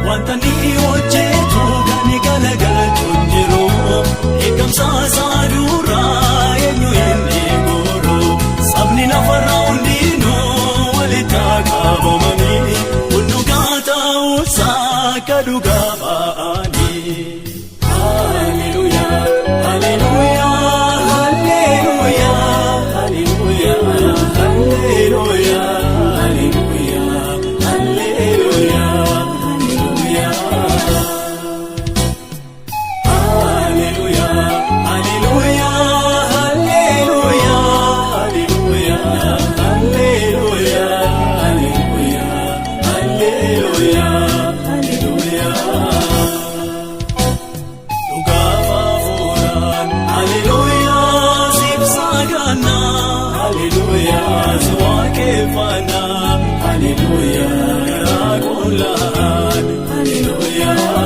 Wantani hojjetu gani galagalachuun jiru eegamsa isaa abamani undugata usaka dugabani. Hallelujah, hallelujah, hallelujah, hallelujah, hallelujah, hallelujah, hallelujah, hallelujah, hallelujah, hallelujah, hallelujah, hallelujah, hallelujah, Lugafafuran, hallelujah, sipsagana, hallelujah, zwakefana, hallelujah, karagulan, hallelujah.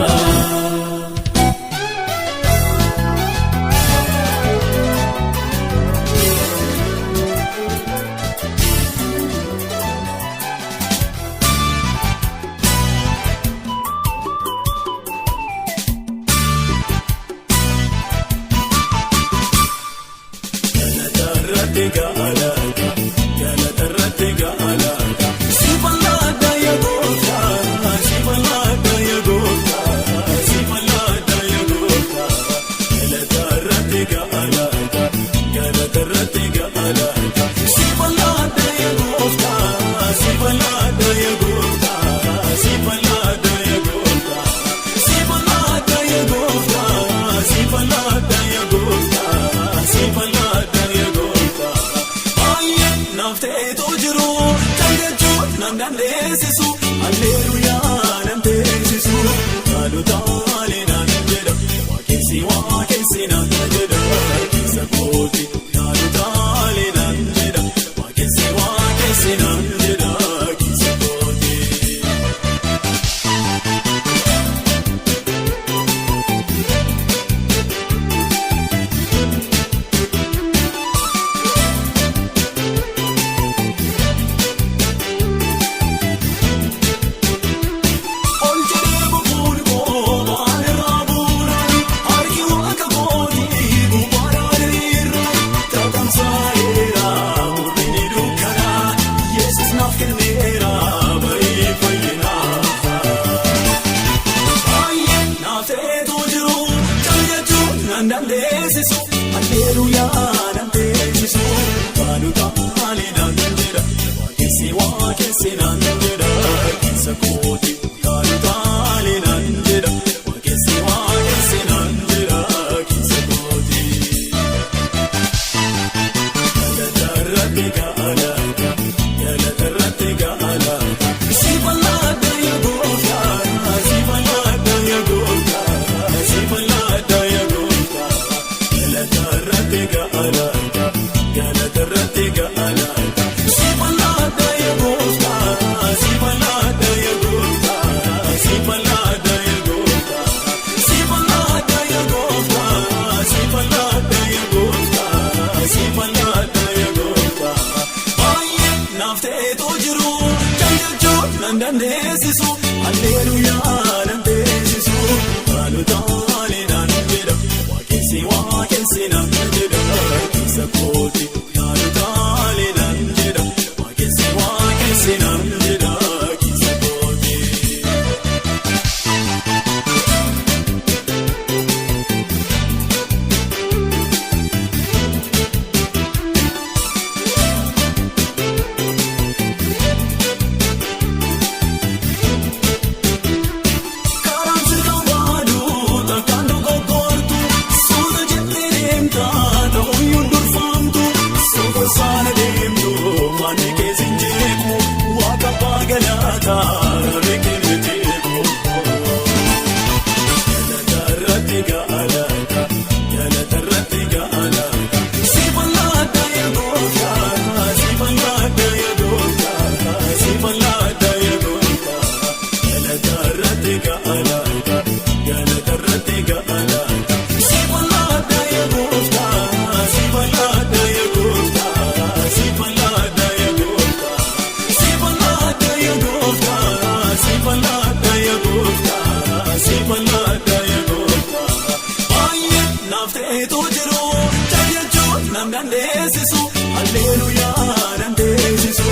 dandeessisu, alleluuyaa dandeessisu,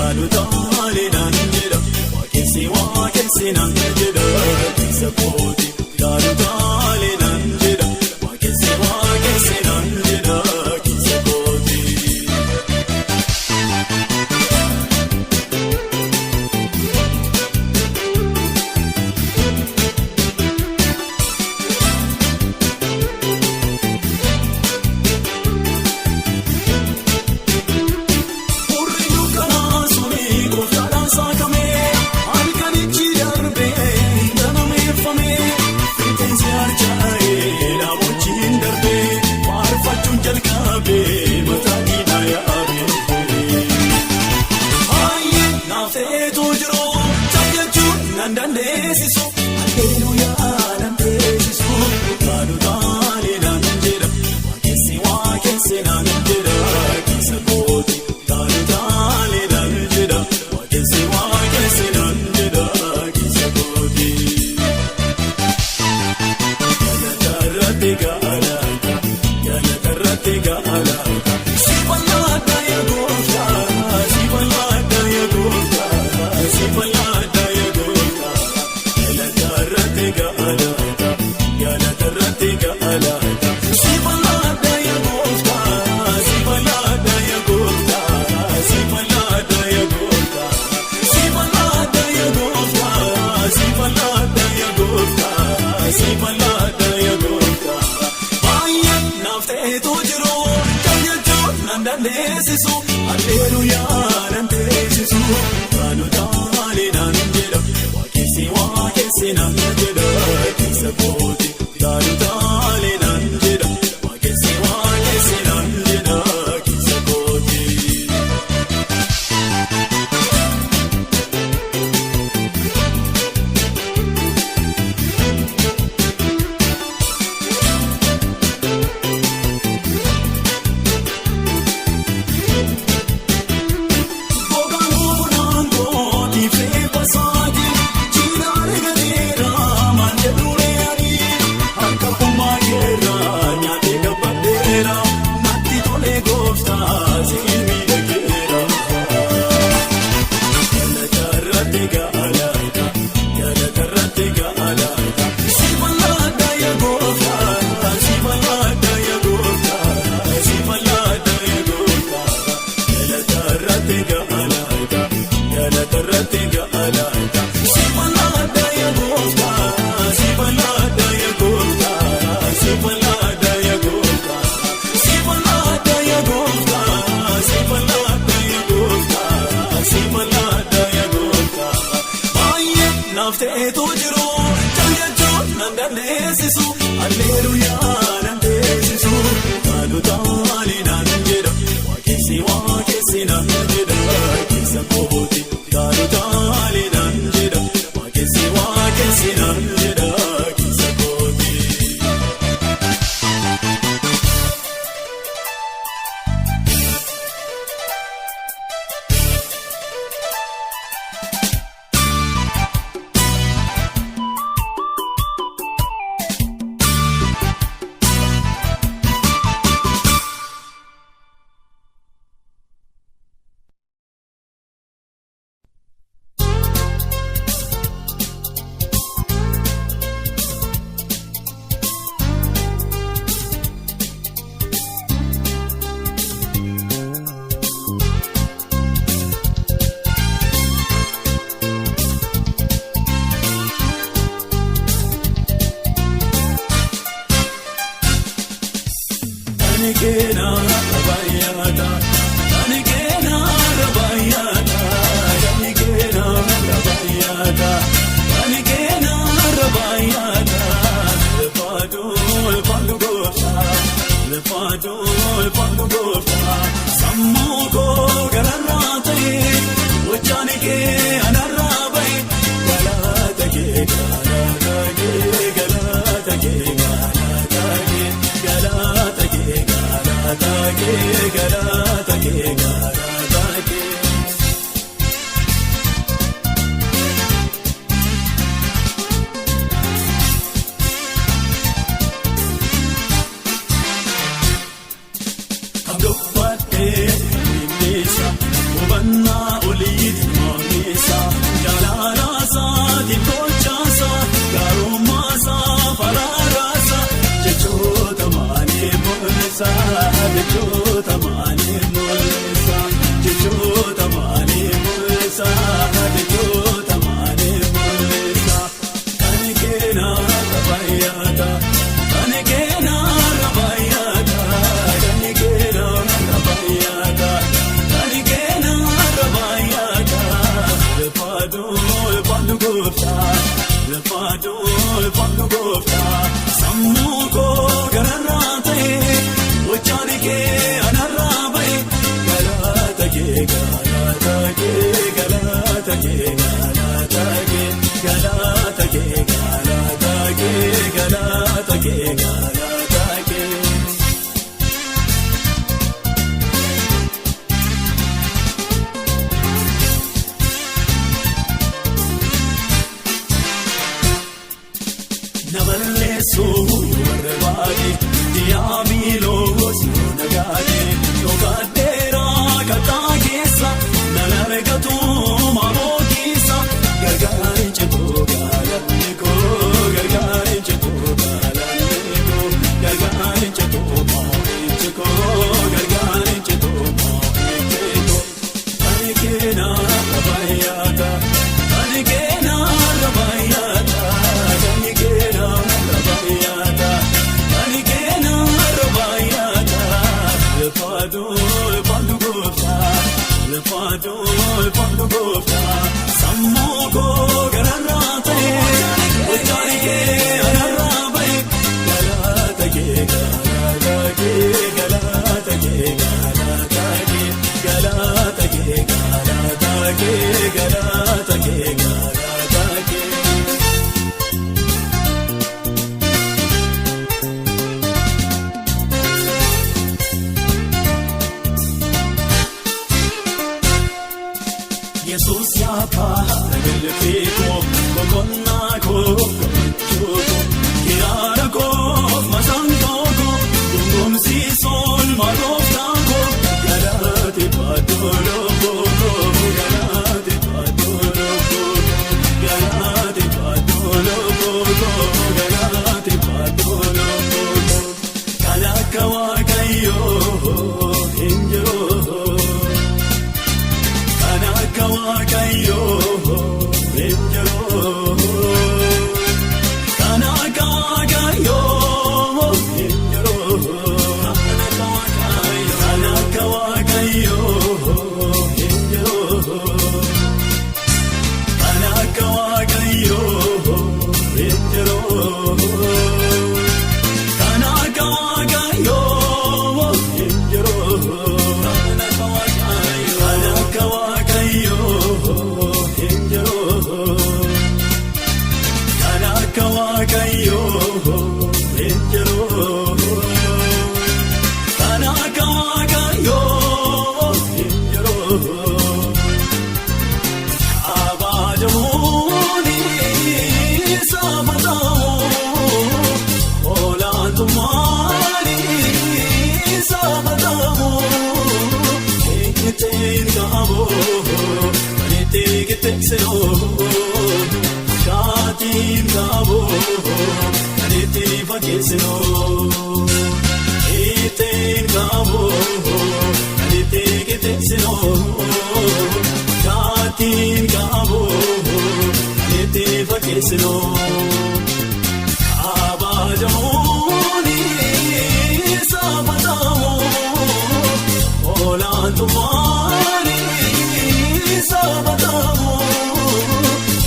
halluu taalee dandeessisu. nan jedha keessa kooti yaadu taale nan jedha waaqessi nan jedha keessa kooti. Hubannaa oliiti maamisa jalaala isaati. jechoota maaliif mul'isa jechoota maaliif mul'isa jechoota maaliif mul'isa kan keenan rabayyaata kan keenan rabayyaata kan keenan rabayyaata kan keenan rabayyaata lefaadoo lefaadoo gooftaa lefaadoo lefaadoo gooftaa sammuu koo gararraa ta'e wajjaan kee anarraa ba'e galata kee galata kee galata kee galata kee galata kee galata kee galata kee galata kee. Naballeessuu warra baay'ee diyaamiloo si'oo nagaadhee yookaadheeraa kataa keessa nalargatu maaloo keessa gargaareen citoo gaalanni koo gargaareen citoo gaalanni koo gargaareen citoo moo'ichi koo gargaareen citoo moo'ichi koo ani keenan rabayyaata ani keenan rabayyaata ani keenan rabayyaata ani keenan rabayyaata lefaadoo lefaadoo gooftaa lefaadoo lefaadoo gooftaa sammuu koo gararraa ta'e wajjaan kee anarraa ba'e galata kee galata kee galata kee galata kee galata kee galata kee galata kee galata kee. Yesuus yaapaa nagalfee koo boqonnaa koo gammachuu koo kiraara koo masaantoo koo gungumsiisoon malooftaa koo galaate baatoo lookoo koo galaate baatoo lookoo koo galaate baatoo lookoo koo galaate baatoo lookoo koo kan akka Waaqayyoo hin jiru. Kanaka Waaqayyoo hin jiru. Kanaka Waaqayyoo hin jiru. Kanaka Waaqayyoo hin jiru. Kanaka Waaqayyoo hin jiru. Kanaka Waaqayyoo hin jiru. Kanaka Waaqayyoo hin jiru. Kanaka Waaqayyoo hin jiru. Kanaka Waaqayyoo hin jiru. Abaajamuuni saabatamu olaantummaani saabatamu. Teen gaaboo malee teessoo shaatiin gaaboo malee fageessoo teen gaaboo malee teessoo shaatiin gaaboo malee fageessoo abaajamuuni saabatamu. Olaantummaani saabatamu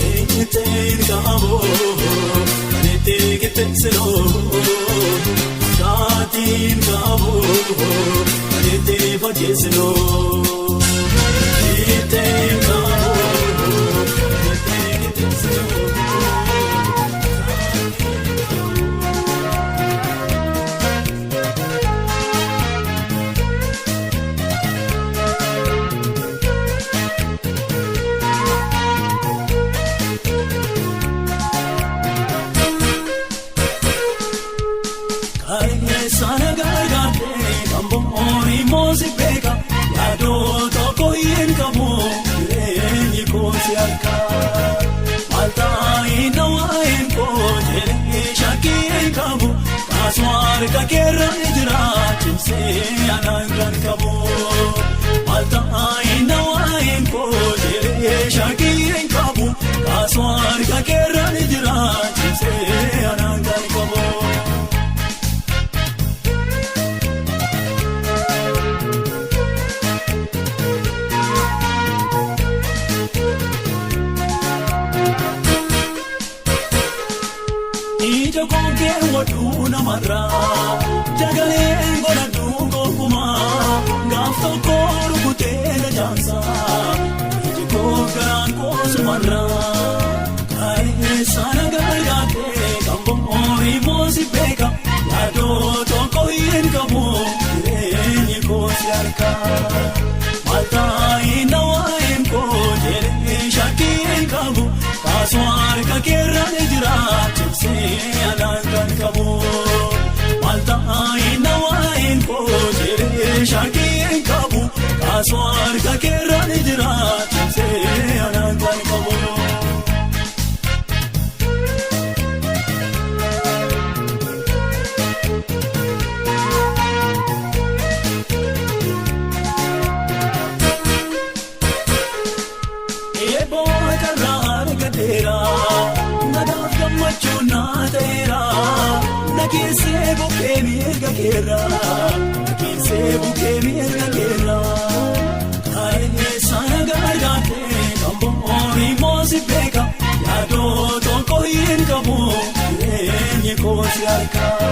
eenyuuteen gaaboo kaneetee teessoo shaatiin gaaboo kaneetee fageessoo eenyuuteen gaaboo kaneetee teessoo. Sana gargaaree kan boori moosi beeka yaadoo tokko hin qabu jireenyi koosi harka maltaa inni waa'een koo jireenyi shakkii hin qabu kaasuu harka keerra jira cimsee. cimsee anaan kan qabu. Maltaa'ina waa'een koo jedhee shaakii qabu. Kaasuu harka keerraan jira cimsee anaan kan qabu. Ija kookee waduu namarraa jagaleen godhadhu gonkumaa gaaf tokko rukutee na jaamsaa iji koo garaan koosumarraa kaayee sana gargaartee kan bo'oorii moosi beeka yaadoo tokko hin qabu jireenyi koosi harkaa maltaa'ina waa'een koo jedhee shaakii hin qabu. Kaasuu harka keerraan jira cimsee anaan kan qabu. Maltaa'ina waa'een koo jedhee shaakii hin qabu. Kaasuu harka keerraan jira cimsee anaan kan qabu. Nadaaf gammachuu naa ta'eera nageessee bukkee miirga keerra nageessee bukkee miirga keerra kaayee sana gargaartee kan bo'oorii moosi beeka yaadoo tokko hin qabu jireenyi koosi harkaa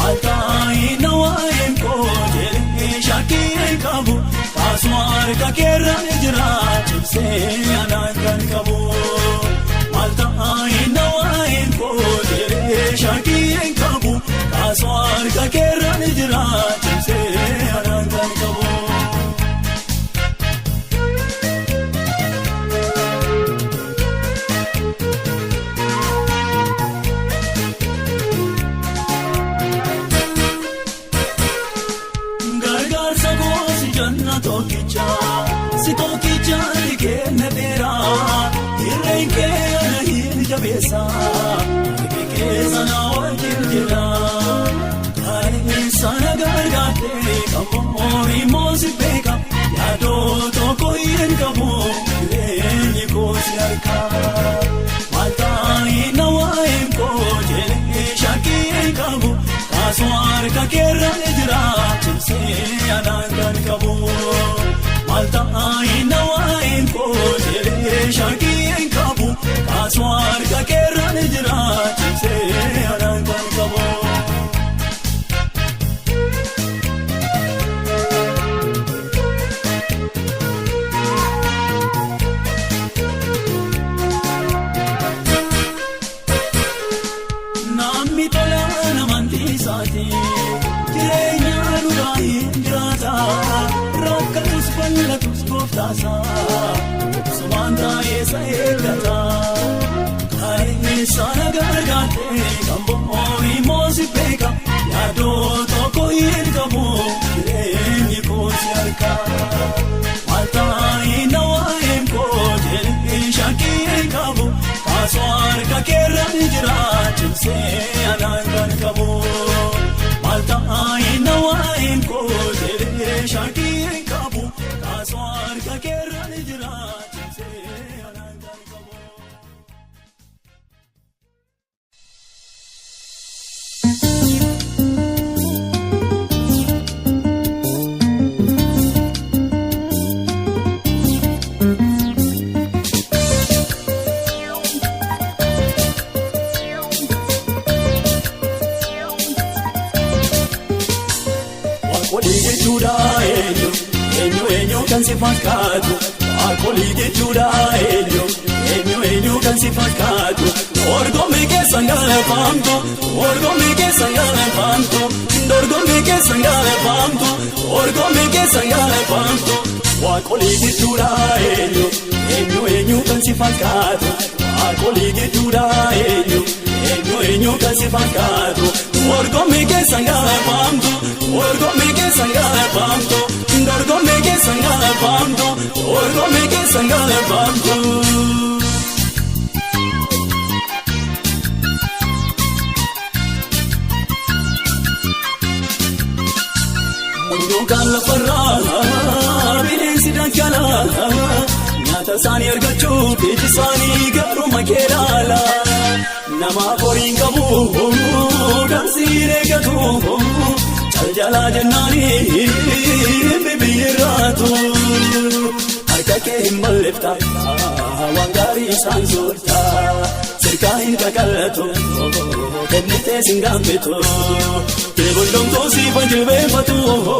maltaa'ina waa'een koo jedhee shaakii hin qabu. Kaasuu harka keerraan jira cimsee anaan kan qabu. Maltaa'ina waa'een koo jedhee shaakii hin qabu. Kaasuu harka keerraan jira cimsee anaan kan qabu. Gargaarsa goosi janna tokkicha si tokkicha dhigeenya dheeraa hirreen kee ana hin jabeessa keessa na wajjin jira kaayee sana gargaartee kan bo'oorii moosi beeka yaadoo tokko hin qabu jireenyi koosi harkaa maltaa'ina waa'een koo jedhee shaakii hin qabu. Kaasuu harka keerraan jira cimsee anaan kan qabu. Maltaa'ina waa'een koo jedhee shaakii hin qabu. Kaasuu harka keerraan jira cimsee anaan kan qabu. Namni tola namantii saati jireenya dhugaa hin jiraata rakkatus bal'atus gooftaasa sumaan taa'eessa eeggata kaayee sana gargaartee kan bo'oorii moosi beeka yaadoo tokko hin qabu jireenyi koosi harkaa maltaa'ina waa'een koo jedhee shaakii hin qabu. Kaasuu harka keerraan jira cimsee anaan kan qabu. Maltaa'ina waa'een koo jedhee shaakii hin qabu. Kaasuu harka keerraan jira cimsee anaan kan qabu. Waaqolii jechuudha eenyu kan si fakkaatu. Waaqolii jechuudha eenyu kan si fakkaatu. Dorgommii keessan galaafamtu dorgommii keessan galaafamtu dorgommii keessan galaafamtu dorgommii keessan galaafamtu. Waaqolii jechuudha eenyu kan si fakkaatu. Waaqolii jechuudha eenyu kan si fakkaatu. Dorgommii keessan galaafamtu dorgommii keessan galaafamtu dorgommii keessan galaafamtu dorgommii keessan galaafamtu. eenyu kan lafarraa bineensi dangalaa nyaata isaanii argachuuf iji isaanii garuma keelaala namaaf horiin qabu dansiin eegatu jaljalaa jennaanii biyyirraatu harka kee hin balleefta waan gaarii isaan soorta sirkaa hin qaqallatu kennitee sin gaambitu keebondomtuu siifa jilbeenfatu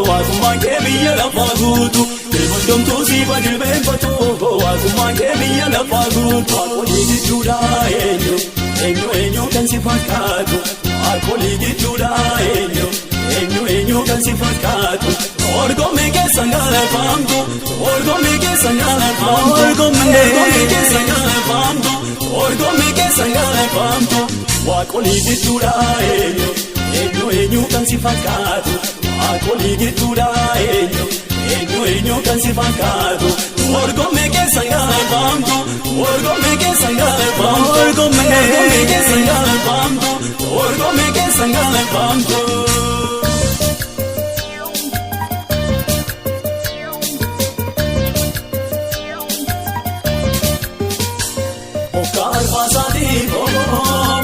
waaqummaan kee biyya lafaa guutu keebondomtuu siifa jilbeenfatu waaqummaan kee biyya lafaa guutu alkoolii gidduudha eenyu kan si fakkaatu alkoolii gidduudha eenyu kan si fakkaatu orgomee keessan galafaamtu orgomee keessan galafaamtu orgomee keessan galafaamtu orgomee keessan galafaamtu waaqolii gidduudha eenyu kan si fakkaatu waaqolii gidduudha eenyu kan si fakkaatu orgomee keessan galafaamtu orgomee keessan galafaamtu orgomee keessan galafaamtu orgomee keessan galafaamtu.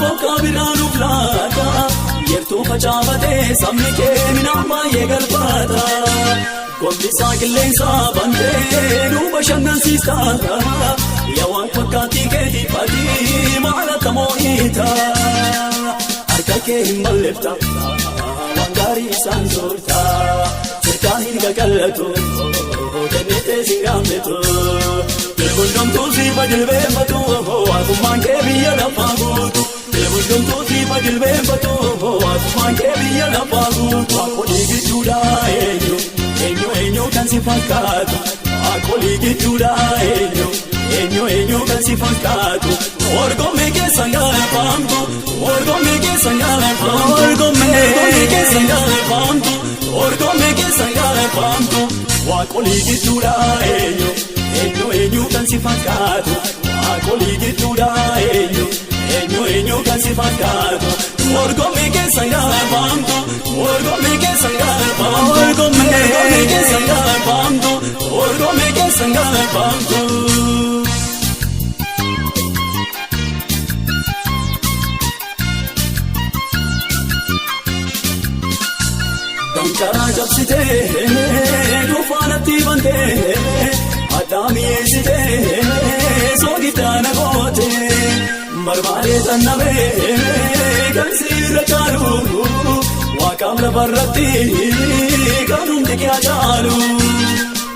Boka biraanu flaata yertuu facaafatee sabni kee minaan baay'ee galfaata gombisaa qilleensaa bantee nu bashannansiista yaa waan fakkaatii keetii fatii maala tamoo'ita harka kee hin balleefta waan gaarii isaan soorta sirkaa hin qaqallatu kennitee sin gaambitu keebondomtuu siifa jilbeenfatu waaqummaan kee biyya lafaa guutu keebondomtuu siifa jilbeenfatu waaqummaan kee biyya lafaa guutu alkoolii gidduudha eenyu kan si fakkaatu alkoolii gidduudha eenyu kan si fakkaatu orgomee keessan galafaamtu orgomee keessan galafaamtu orgomee keessan galafaamtu orgomee keessan galafaamtu waaqolii gidduudha eenyu kan si fakkaatu alkoolii gidduudha eenyu kan si fakkaatu orgomee keessan galafaamtu orgomee keessan galafaamtu orgomee keessan galafaamtu orgomee keessan galafaamtu. Dankaraa jabsitee dhufaanatti bantee addaa mi'eessitee soogiddaana goote barbaadee xannabee kan siirra caalu waaqaaf lafarratti kan hundi kee caalu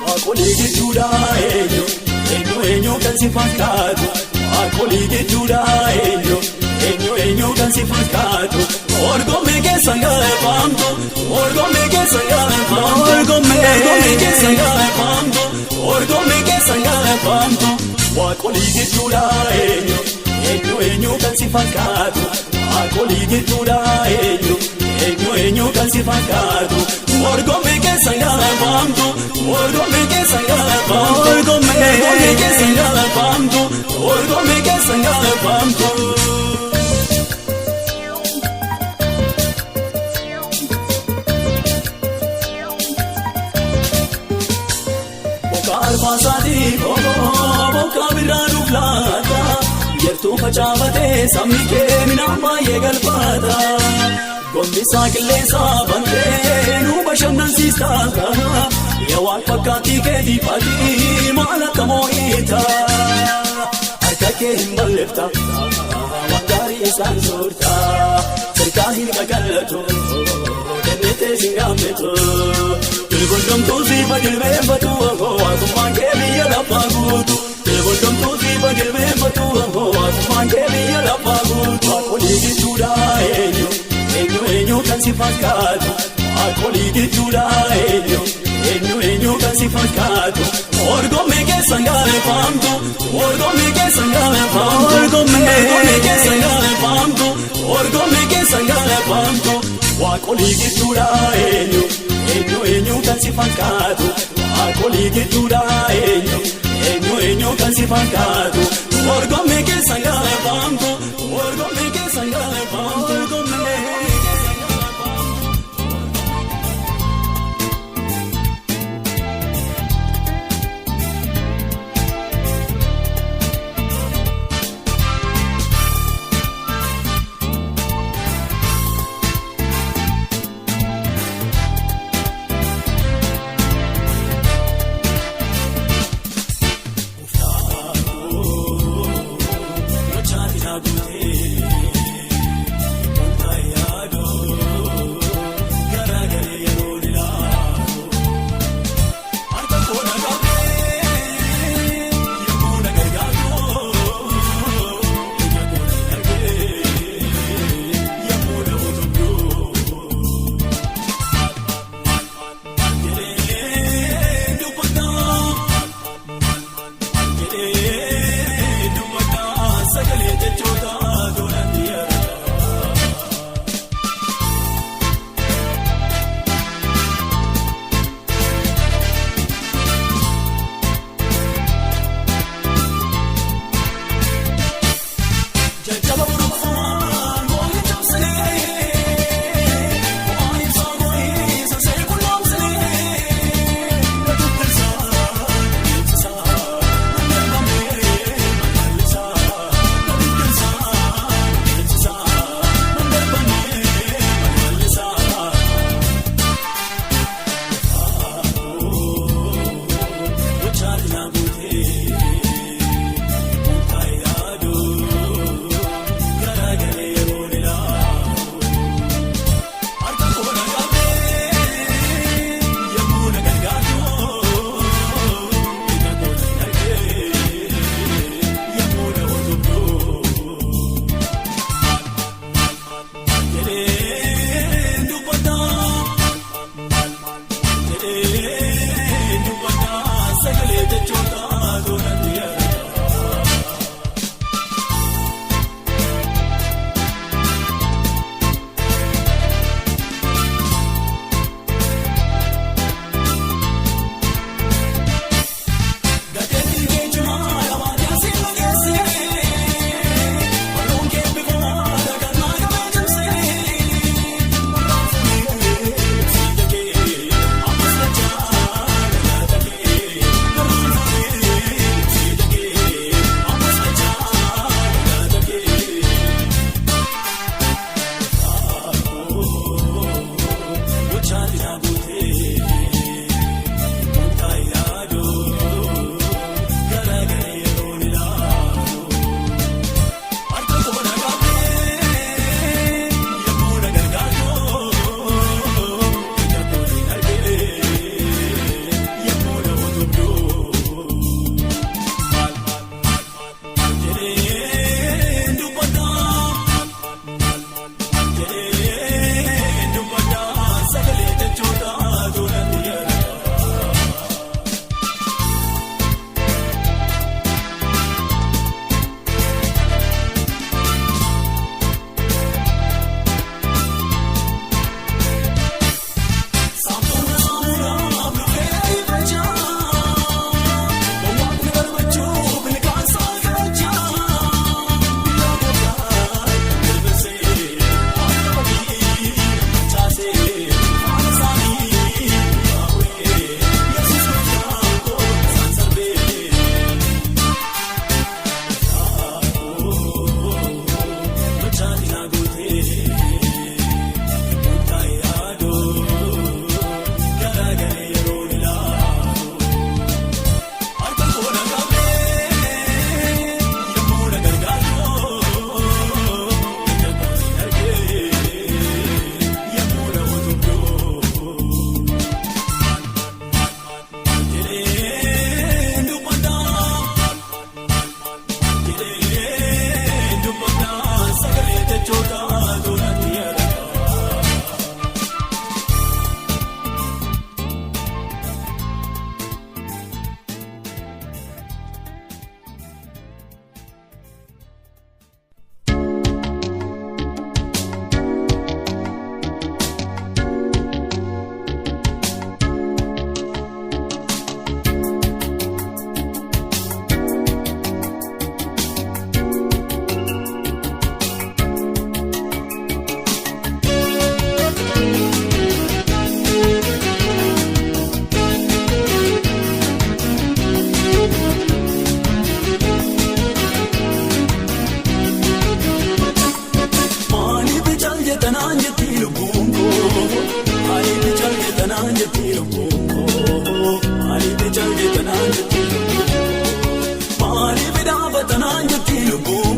waaqolii gidduudha eenyu kan si fakkaatu waaqolii gidduudha eenyu kan si fakkaatu orgomee keessan galafaamtu orgomee keessan galafaamtu orgomee keessan galafaamtu orgomee keessan galafaamtu waaqolii gidduudha eenyu kan si fakkaatu waaqolii gidduudha eenyu kan si fakkaatu orgomee keessan galafaamtu orgomee keessan galafaamtu orgomee keessan galafaamtu orgomee keessan galafaamtu. Boka biraanu flaata yertuu facaafatee sabni kee minaan baay'ee galfaata gombisaa qilleensaa bantee nu bashannansiista yaa waan fakkaatii keetii fatii maala tamoo'ita harka kee hin balleefta waan gaarii isaan soorta sirkaa hin qaqallatu kennitee sin gaambitu keebondomtuu siifa jilbeenfatu waaqummaan kee biyya lafaa guutu keebondomtuu siifa jilbeenfatu waaqummaan kee biyya lafaa guutu alkoolii gidduudha eenyu kan si fakkaatu alkoolii gidduudha eenyu kan si fakkaatu orgomee keessan galafaamtu orgomee keessan galafaamtu orgomee keessan galafaamtu orgomee keessan galafaamtu waaqolii gidduudha eenyu kan si fakkaatu alkoolii gidduudha eenyu kan si fakkaatu orgomee keessan galafaamtu orgomee keessan galafaamtu orgomee keessan galafaamtu. lubbuun maaliif jaljetanaan jetti maaliif dhaabatanaan jetti lubbuun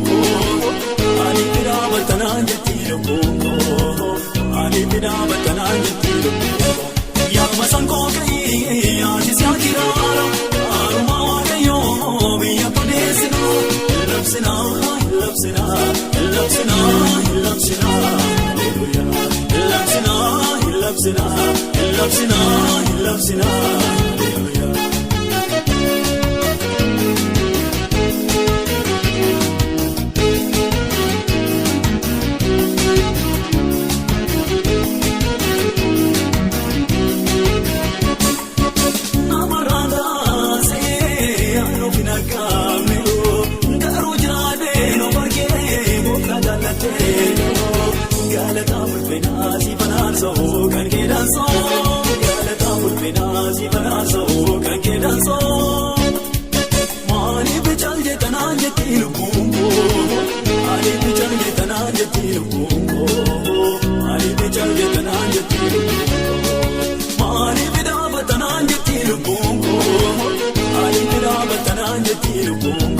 maaliif dhaabatanaan jetti lubbuun maaliif dhaabatanaan jetti lubbuun yaa masankoo ka'ii ati si akiraara haaruma waaqayyoo biyya kudeessina labsina labsina labsina labsina haleluuyaa labsina labsina labsina labsina haleluuyaa. Maaliif jaljetanaan jetti lubbuun maaliif jaljetanaan jetti lubbuun maaliif jaljetanaan jetti lubbuun maaliif dhaabatanaan jetti lubbuun maaliif dhaabatanaan jetti lubbuun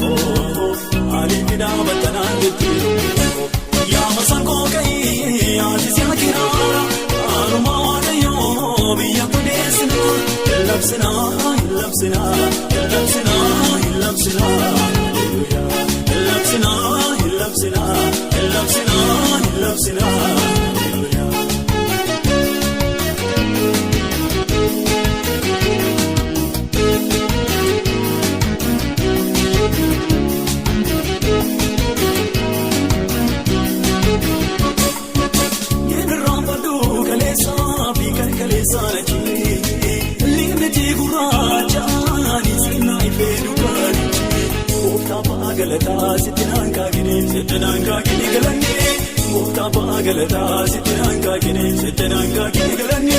maaliif dhaabatanaan jetti lubbuun yaa masankoo ka'ii ati si akiraara haaruma waaqayyoo biyya kudeessina labsina labsina labsina labsina haleluuyaa labsina labsina labsina labsina haleluuyaa. Galataa sittinaan kaagine sittinaan kaagine galanne gooftaa ba'a galataa sittinaan kaagine sittinaan kaagine galanne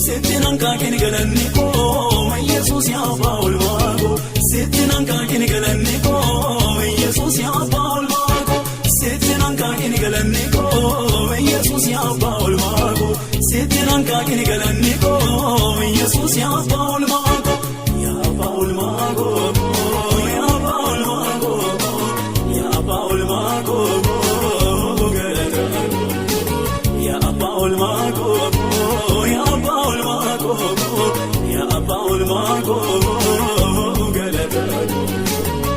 sittinaan kaagine galanne koo Yesuus yaabaa olmaako sittinaan kaagine galanne koo Yesuus yaabaa olmaako sittinaan kaagine galanne koo Yesuus yaabaa olmaako sittinaan kaagine galanne koo Yesuus yaabaa olmaako yaabaa olmaako.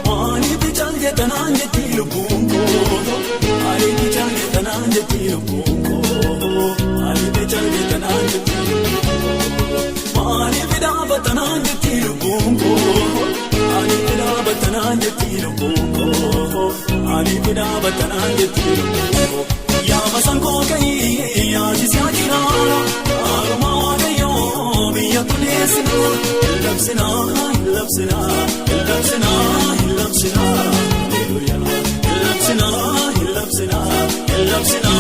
Maaliif jaljetanaan jetti lubbuun maaliif jaljetanaan jetti lubbuun maaliif jaljetanaan jetti maaliif dhaabatanaan jetti lubbuun maaliif dhaabatanaan jetti lubbuun maaliif dhaabatanaan jetti lubbuun yaa masankoo ka'ii ati si akiraara haaruma waaqayyoo biyya kudeessina labsina labsina labsina labsina haleluuyaa labsina labsina labsina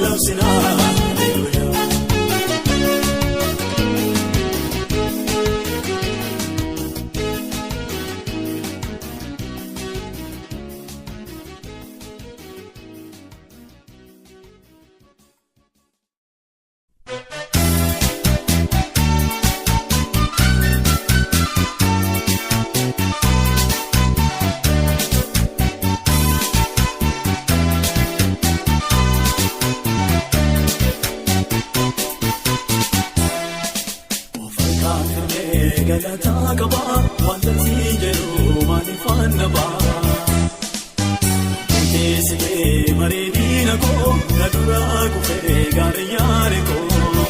labsina haleluuyaa. Galataa qabaa wanta si jedhu maaliif annabaa keessee mareedina koo na duraa kufee gaariyyaare koo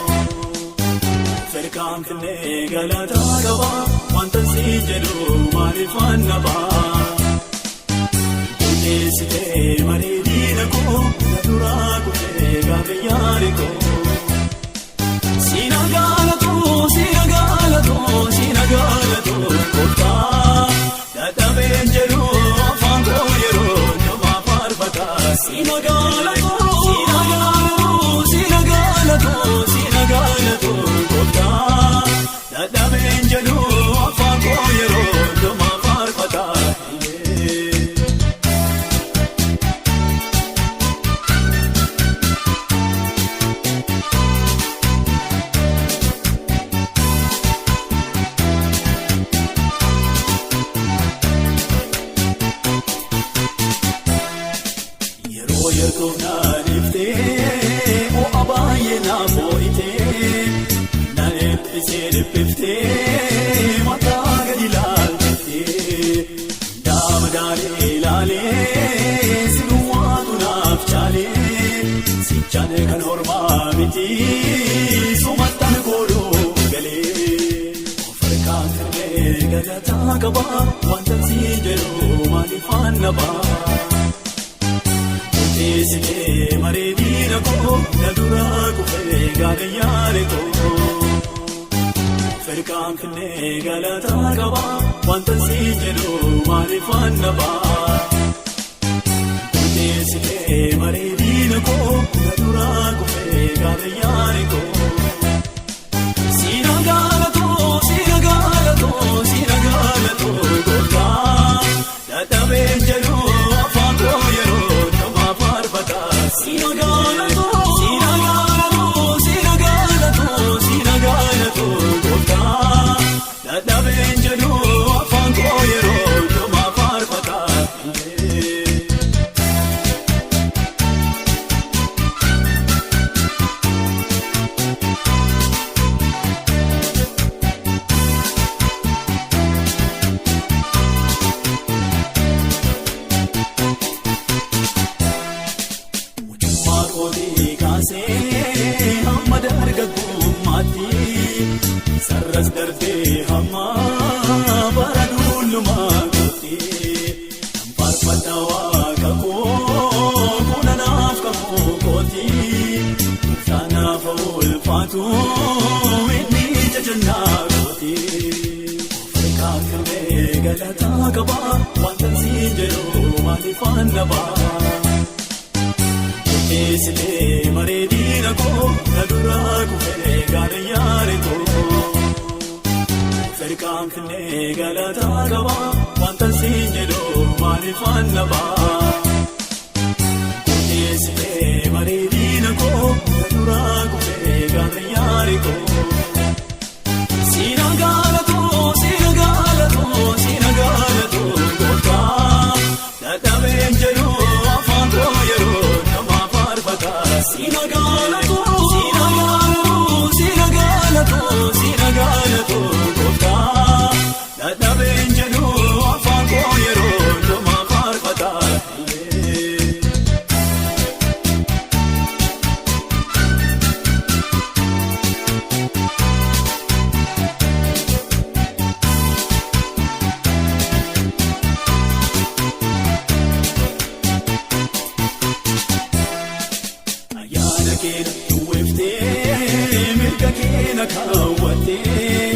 ferkaan finnee galataa qabaa wanta si jedhu maaliif annabaa keessee mareedina koo na duraa kufee gaariyyaare koo sina gaalatoo sina gaalatoo. Kooftaa dadhabeen jedhu afaan koo yeroo nama faarfata. Sina gaalatoo sina gaalatoo sina gaalatoo sina gaalatoo kooftaa dadhabeen jedhu afaan koo yeroo nama faarfata. dhiphiftee mataa gadi laalchiftee daamadalee laalee sinuwaatu naaf chaalee sichaan kan hormaa miti sumattaan kooluu galee of harkaan firmee galataa qabaa wanta si jedhu maaliifaan nabaa. Eesitee mareedina koo na duraa kufee gaadayyaare koo ferkaan finnee galataa qabaa wanta si jedhu maaliifaan nabaa. Eesitee mareedina koo na duraa kufee gaadayyaare koo siina gaalatoo siina gaalatoo siina gaalatoo gootaa dadhabeen jedhu afaan koo yeroo. Sina galato, sina galato, gota. Dada benjado, afaan koo yeroo joma farfata. Hamma dargagummaatti sarras darbee hamma bara dullummaa gootti faarfadha waaqa koo kunanaaf kakuu kooti saanaaf ulfaatu inni jajannaa kooti ofirraa firmee galataa qabaa wanta si jedhu maaliifaan nabaa. Eesitee mareedina koo na duraa kufee gaadayyaare koo ferkaan finnee galataa qabaa wanta si jedhu maaliifaan nabaa. Eesitee mareedina koo na duraa kufee gaadayyaare koo siina gaalatoo siina gaalatoo siina gaalatoo gootaa dadhabeen jedhu afaan koo yeroo. Sina galato, sina galato, gota. Dada benjado, afaan koo yeroo joma farfata. Mirga keena kaawwattee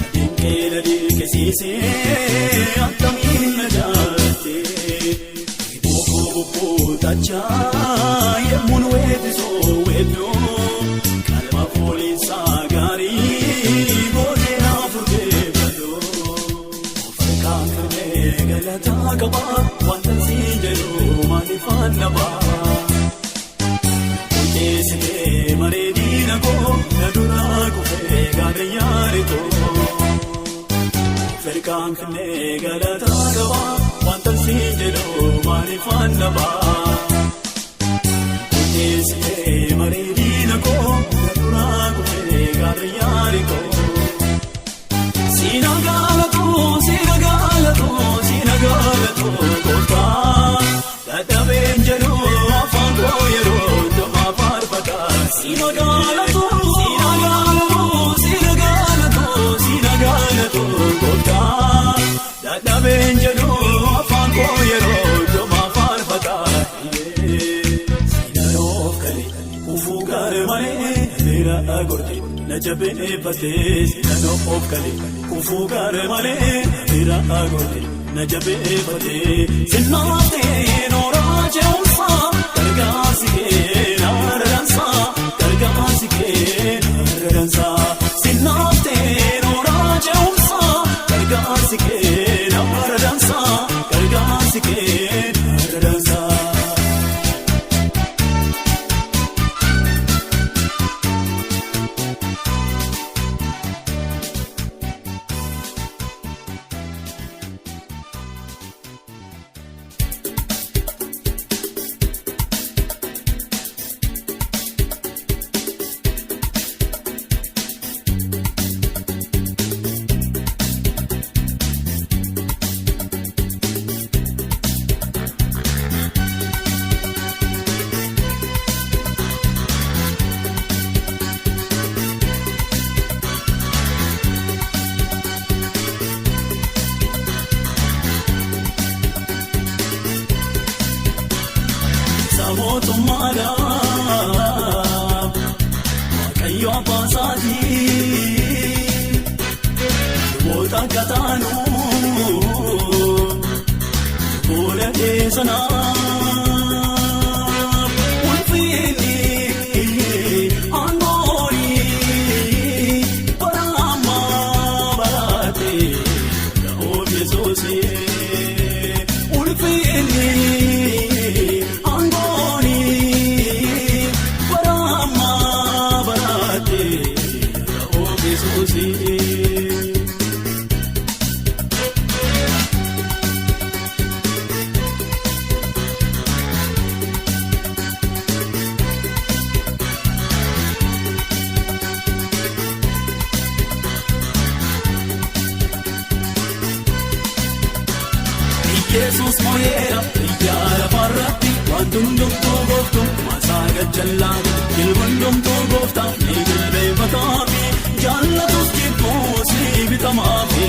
adeemkeera deekesiisee akkamiin na jaallattee bobboo tachaa yemmuun weetisoo weeddoo qalma fooliinsaa gaarii boodee naafurtee badoo of harkaan firmee galataa qabaa wanta si jedhu maaliifaan nabaa. Eesitee mareedina koo na duraa kufee gaadayyaare koo ferkaan finnee galataa qabaa wanta si jedhu maaliifaan nabaa. Eesitee mareedina koo na duraa kufee gaadayyaare koo siina gaalatoo siina gaalatoo siina gaalatoo gootaa dadhabeen jedhu afaan koo yeroo. Sina galato, sina galato, gota. Dada benjado, afaan koo yeroo joma farfata. Sina noof kale, kufuu gaare malee beera agorte na jabeeffatee. Sina noof kale, kufuu gaare malee beera agorte na jabeeffatee. Sinnaaftee nooraa jeeumsaa gargaarsi kee naara dansaa. Gargaarsi kee naara dansaa. Sinnaaftee nooraa jeeumsaa gargaarsi kee naara dansaa. Gargaarsi kee naara dansaa. goota kataanu fuula keessanaaf ulfinni aangoonii bara ammaa baraate yaa'oof Yesuusii ulfinni aangoonii bara ammaa baraate yaa'oof Yesuusii. Yesus mo'eera biyya lafarratti wanti hundumtuu gooftu maasaa gajjallaati ilma hundumtuu gooftaa ni jilbeeffataafi jaallatus jibbuusi bitamaafi.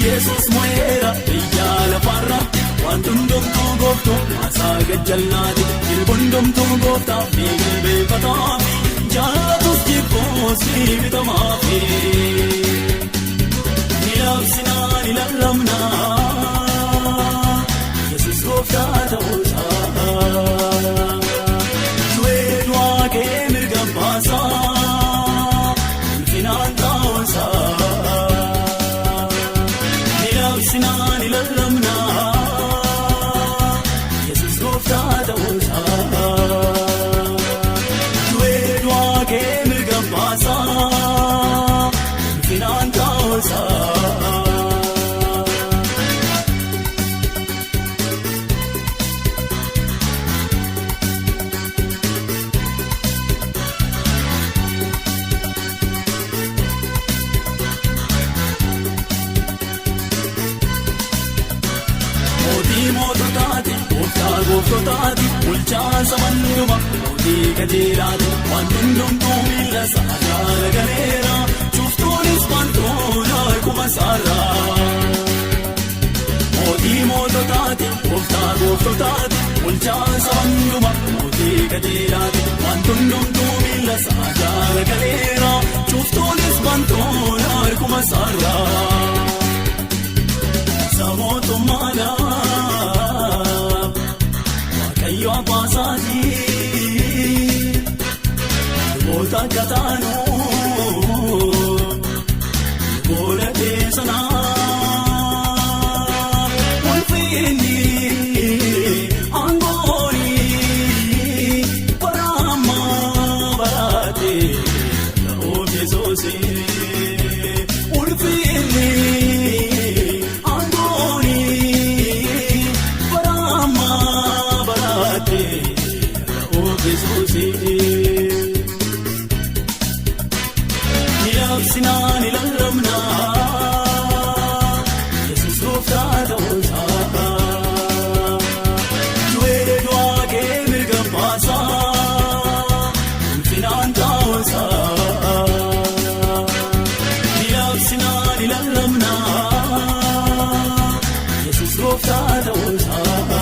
Yesus mo'eera biyya lafarratti wanti hundumtuu gooftu maasaa gajjallaati ilma hundumtuu gooftaa ni jilbeeffataafi jaallatus jibbuusi bitamaafi. Nilaabsinaa nilalamnaa Yesus gooftaa ta'uusaa du'ee du'aa kee mirga baasaa ulfinaan ta'uusaa. Nilaabsinaa nilalamnaa Yesus gooftaa ta'uusaa du'ee du'aa kee mirga baasaa ulfinaan ta'uusaa. Gooftotaati bulchaansa manduma mootii qajeelaati waan hundumtuu miila isaa jala galeera cuftuunis wantoota akkuma isaarraa. Mootii moototaati gooftotaati bulchaansa manduma mootii qajeelaati waan hundumtuu miila isaa jala galeera cuftuunis wantoota akkuma isaarraa. Samootummaadhaa. Yoo abbaasaati goota kataanu fuula keessanaaf ulfinni aangoonii bara ammaa baraate yaa'oof Yesuusii ulfinni. Nilaabsinaa nilalamnaa Yesus gooftaa ta'uusaa du'ee du'aa kee mirga baasaa ulfinaan ta'uusaa. Nilaabsinaa nilalamnaa Yesus gooftaa ta'uusaa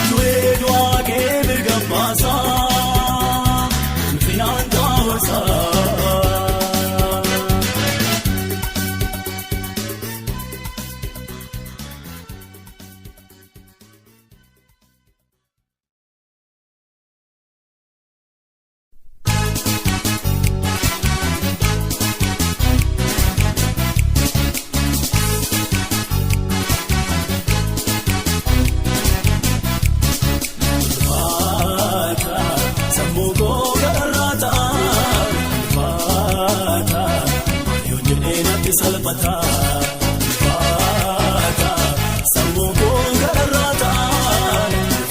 du'ee du'aa kee mirga baasaa ulfinaan ta'uusaa. Salpata, fata, sammuu koo gararraata,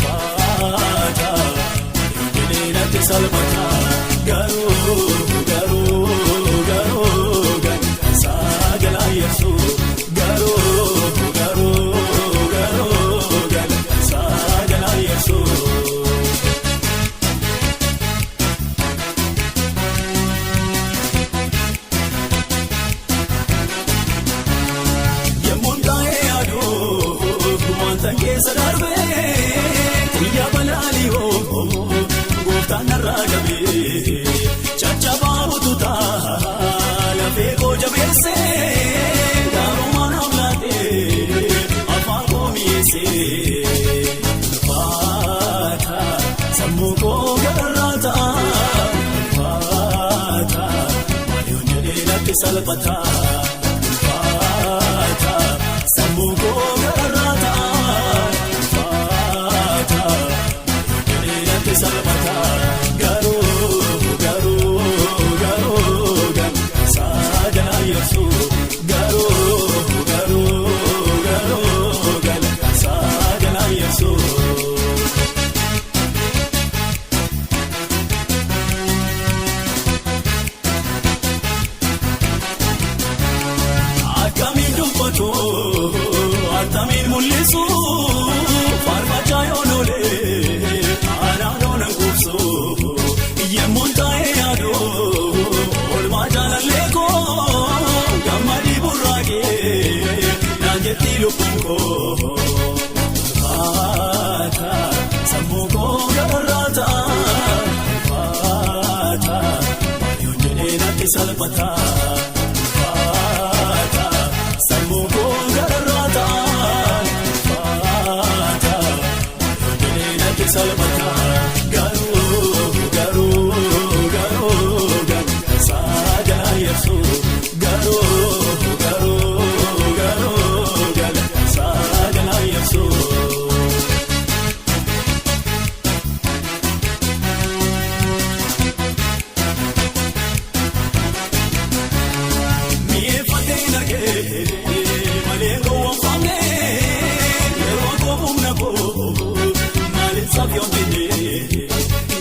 fata, yommuu salpata, garuu sagalee Yesuus, garuu sagalee Yesuus. Keessa darbee guyyaa balali'oo gooftaan narraa qabee caccabaa ututaa Natti salphata faata sammuu koo gararraata faata natti salphata garuu saagana yesu garuu saagana yesu. Atamin mul'isu farfachaa yoonole anaanoon angubsu yemmuu taa'ee yaaduu olmaa jaalallee koo gammadii burraaqee naanjetti lubbuun koo faata sammuu koo gararraata faata yoon jedhee natti salphata. Salphata garuu saagana yesu garuu saagana yesu. Mi'eeffatee nagee malee gowwoon faamnee yeroo goomna koo. Sabiyoo bidee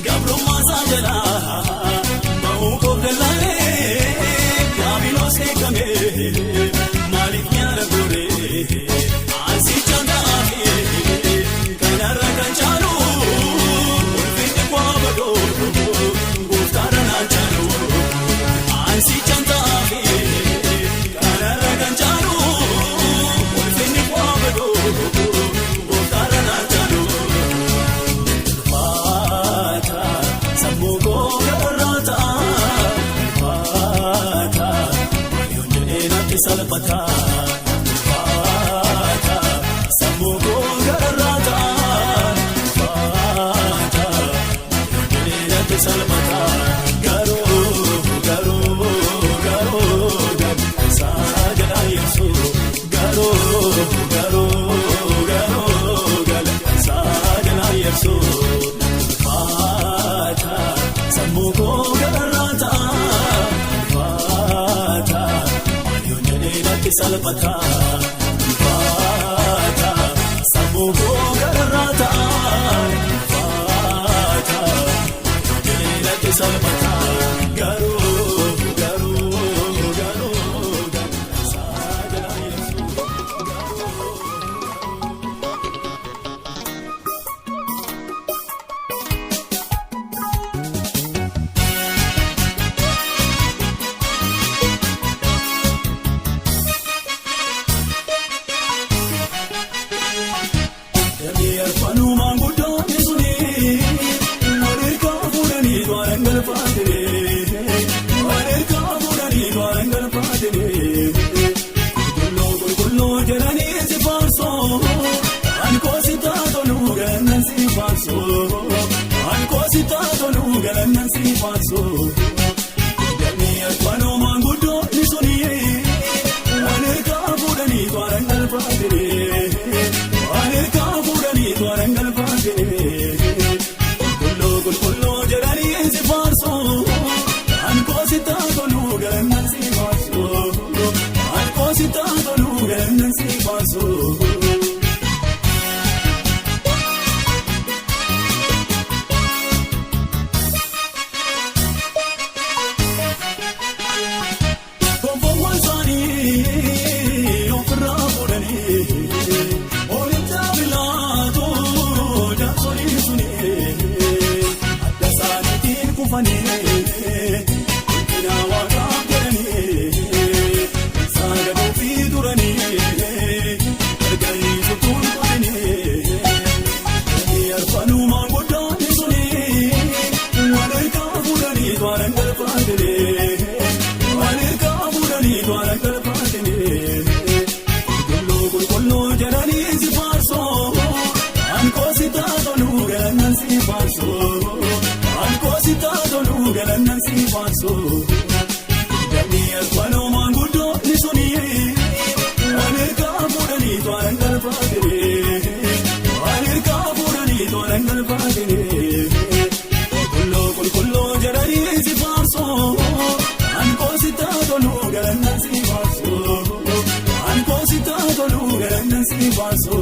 gabrummaa saajalaa ba'uu koofdalaalee yaabiloos eegamee maaliif nyaara gooree asii chantaafee kanarra kan caalu ulfinni kwaabadoo gooftaadha naan caalu asii chantaafee kanarra kan caalu ulfinni kwaabadoo gooftaadha naan caalu. Salphata faata sammuu koo gararraata faata natti salphata garuu saagana yesu garuu saagana yesu faata sammuu koo gararraata. Salphata faata sammuu koo gararraata faata natti salphata garuu saagana yesu Fanumaan guddaan sunii wareegaa fuudhanii tooraan galfaatee wareegaa fuudhanii tooraan galfaatee qulqulluu jedhanii si faarsoo ankoosi taatoluu galannan si faarsoo ankoosi taatoluu galannan si faarsoo fanumaan guddaan sunii wareegaa fuudhanii tooraan galfaatee. Tooraan galfaatee qulqulluu jedhanii si faarsoo ankoosi taatoluu galannan si faarsoo ankoosi taatoluu galannan si faarsoo. Gonfoowwan isaanii ofirraa fuudhanii. Ina waaqaaf jedhanii saagaduu fi duranii erganii sutuun godhanii arfanumaan guddaan sunii wareegaa fuudhanii tooraan galfaatee wareegaa fuudhanii tooraan galfaatee qulqulluu jedhanii si faarsoo ankoosi taatoluu galannan si faarsoo. Ankoosi taatoluu galannan si faarsoo. garannan si baasu. Ankosi taatolu garannan si baasu.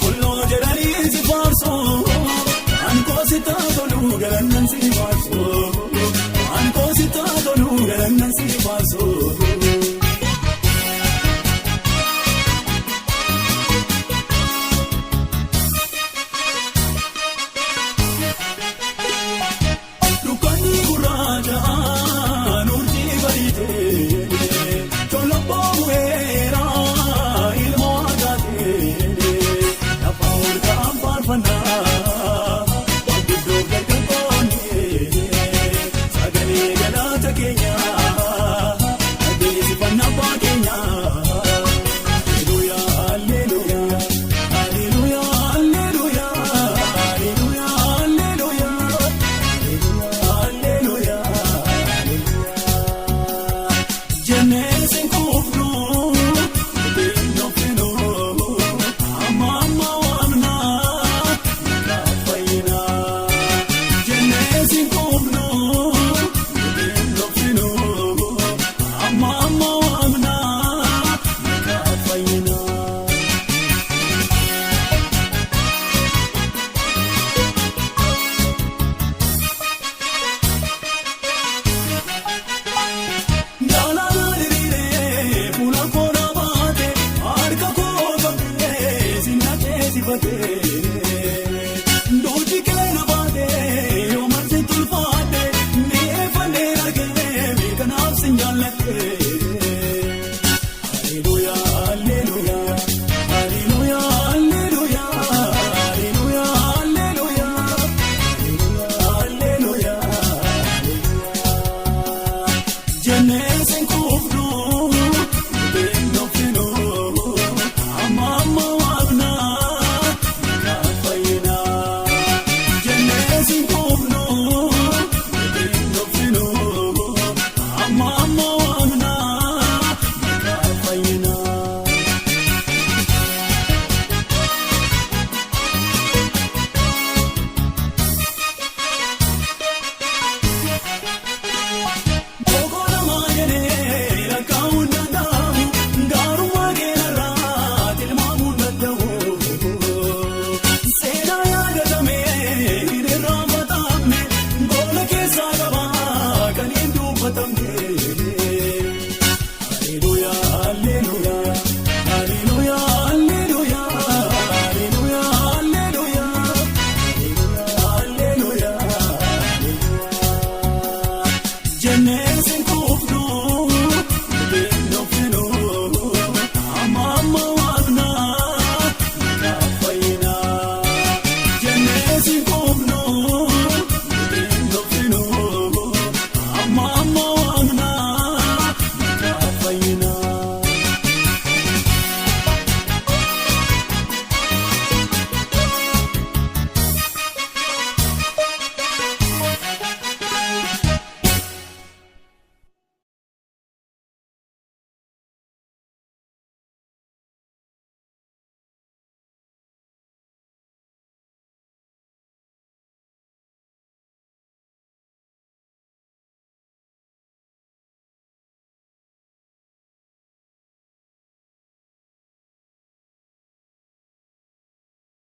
Kullo jedhanii si faarsu ankosi taatolu garannan si